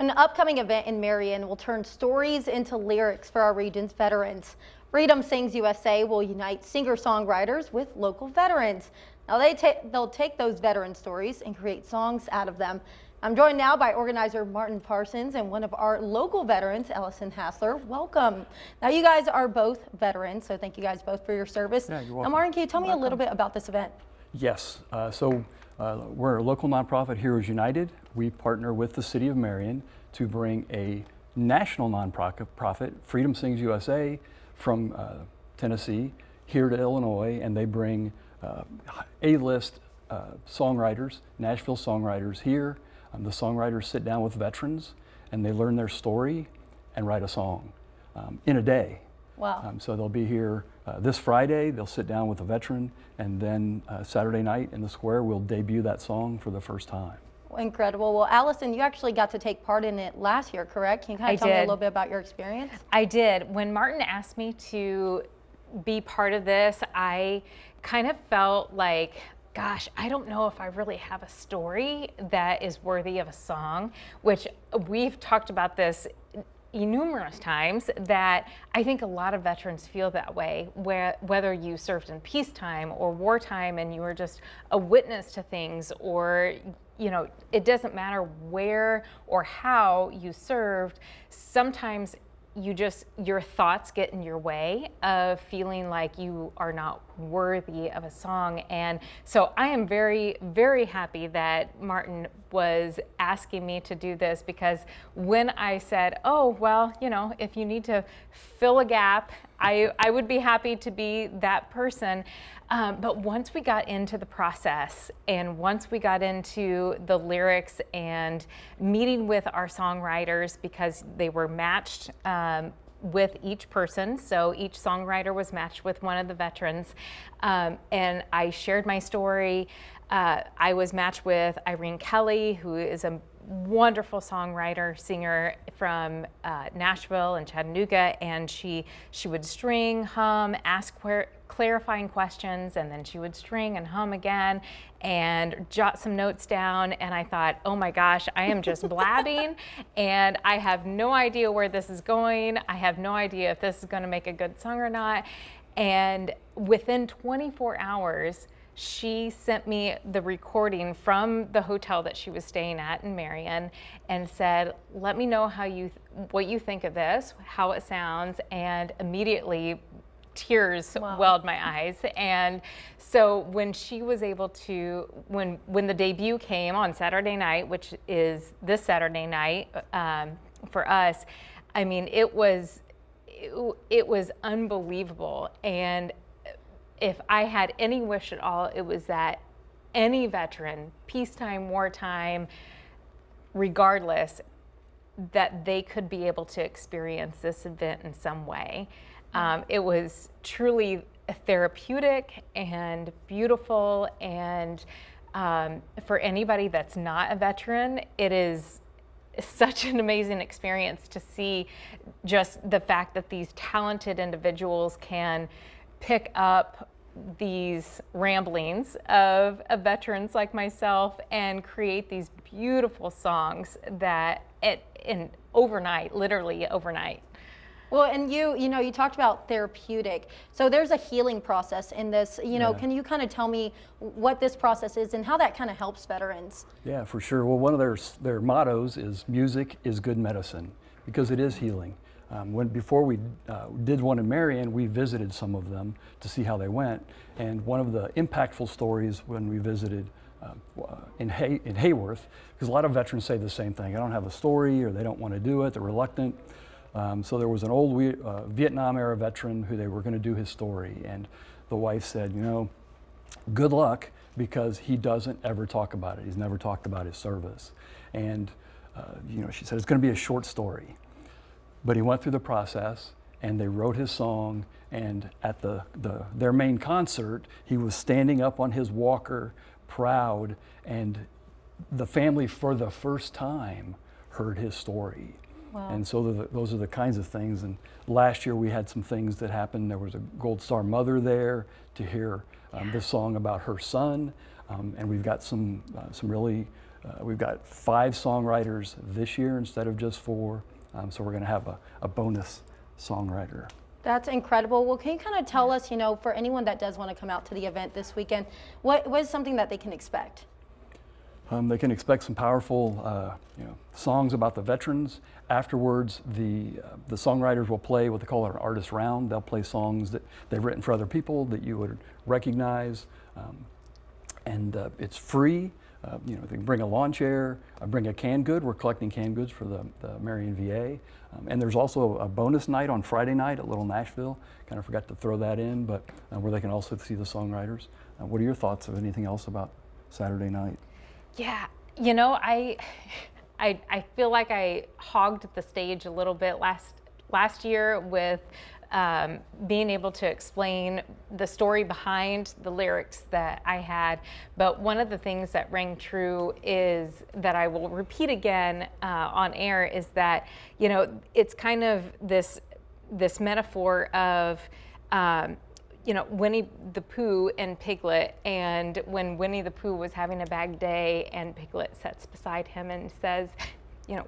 An upcoming event in Marion will turn stories into lyrics for our region's veterans. Freedom Sings USA will unite singer-songwriters with local veterans. Now they'll take those veteran stories and create songs out of them. I'm joined now by organizer Martin Parsons and one of our local veterans, Ellison Hassler. Welcome. Now you guys are both veterans, so thank you guys both for your service. Yeah, you're welcome. Now Martin, can you tell me a little bit about this event? Yes, we're a local nonprofit, Heroes United. We partner with the city of Marion to bring a national nonprofit, Freedom Sings USA, from Tennessee here to Illinois, and they bring A-list songwriters, Nashville songwriters here. The songwriters sit down with veterans and they learn their story and write a song in a day. Wow. So they'll be here this Friday, they'll sit down with a veteran, and then Saturday night in the square we'll debut that song for the first time. Incredible. Well, Allison, you actually got to take part in it last year, correct? Can you kind of tell me a little bit about your experience? I did. When Martin asked me to be part of this, I kind of felt like, gosh, I don't know if I really have a story that is worthy of a song, which we've talked about this numerous times, that I think a lot of veterans feel that way, whether you served in peacetime or wartime and you were just a witness to things, or you know, it doesn't matter where or how you served. Sometimes your thoughts get in your way of feeling like you are not worthy of a song. And so I am very, very happy that Martin was asking me to do this, because when I said, oh, well, you know, if you need to fill a gap, I would be happy to be that person. But once we got into the process and once we got into the lyrics and meeting with our songwriters, because they were matched with each person, so each songwriter was matched with one of the veterans, and I shared my story. I was matched with Irene Kelly, who is a wonderful songwriter, singer from Nashville and Chattanooga, and she would string, hum, ask clarifying questions, and then she would string and hum again and jot some notes down. And I thought, oh my gosh, I am just blabbing and I have no idea where this is going. I have no idea if this is going to make a good song or not. And within 24 hours, she sent me the recording from the hotel that she was staying at in Marion and said, let me know what you think of this, how it sounds. And immediately tears welled my eyes. And so when she was able to, when the debut came on Saturday night, which is this Saturday night for us, I mean, it was unbelievable. And if I had any wish at all, it was that any veteran, peacetime, wartime, regardless, that they could be able to experience this event in some way. It was truly therapeutic and beautiful, and for anybody that's not a veteran, it is such an amazing experience to see just the fact that these talented individuals can pick up these ramblings of veterans like myself and create these beautiful songs that in overnight, literally overnight. Well, and you talked about therapeutic. So there's a healing process in this. Can you kind of tell me what this process is and how that kind of helps veterans? Yeah, for sure. Well, one of their mottos is music is good medicine, because it is healing. Before we did one in Marion, we visited some of them to see how they went. And one of the impactful stories when we visited in Hayworth, because a lot of veterans say the same thing, I don't have a story, or they don't want to do it, they're reluctant. So there was an old Vietnam era veteran who they were going to do his story, and the wife said, good luck, because he doesn't ever talk about it. He's never talked about his service. And she said, it's going to be a short story. But he went through the process and they wrote his song, and at their main concert, he was standing up on his walker, proud, and the family for the first time heard his story. Wow. And so those are the kinds of things. And last year we had some things that happened. There was a Gold Star mother there to hear this song about her son, and we've got some really We've got 5 songwriters this year instead of just 4, so we're going to have a bonus songwriter. That's incredible. Well, can you kind of tell us, for anyone that does want to come out to the event this weekend, what is something that they can expect? They can expect some powerful, songs about the veterans. Afterwards, the songwriters will play what they call an artist round. They'll play songs that they've written for other people that you would recognize, and it's free. They can bring a lawn chair, bring a canned good. We're collecting canned goods for the Marion VA. And there's also a bonus night on Friday night at Little Nashville. Kind of forgot to throw that in, but where they can also see the songwriters. What are your thoughts of anything else about Saturday night? Yeah, I feel like I hogged the stage a little bit last year with being able to explain the story behind the lyrics that I had. But one of the things that rang true is that I will repeat again on air is that, it's kind of this metaphor of, Winnie the Pooh and Piglet, and when Winnie the Pooh was having a bad day and Piglet sits beside him and says,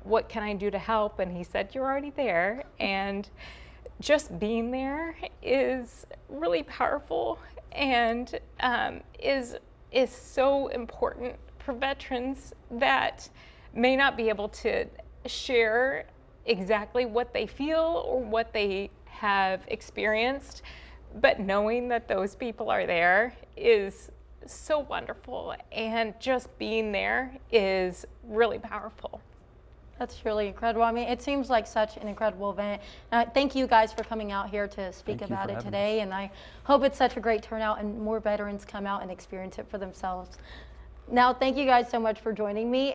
what can I do to help? And he said, you're already there. And just being there is really powerful and is so important for veterans that may not be able to share exactly what they feel or what they have experienced, but knowing that those people are there is so wonderful, and just being there is really powerful. That's really incredible. I mean, it seems like such an incredible event. Thank you guys for coming out here to speak about it today, and I hope it's such a great turnout and more veterans come out and experience it for themselves. Now, thank you guys so much for joining me.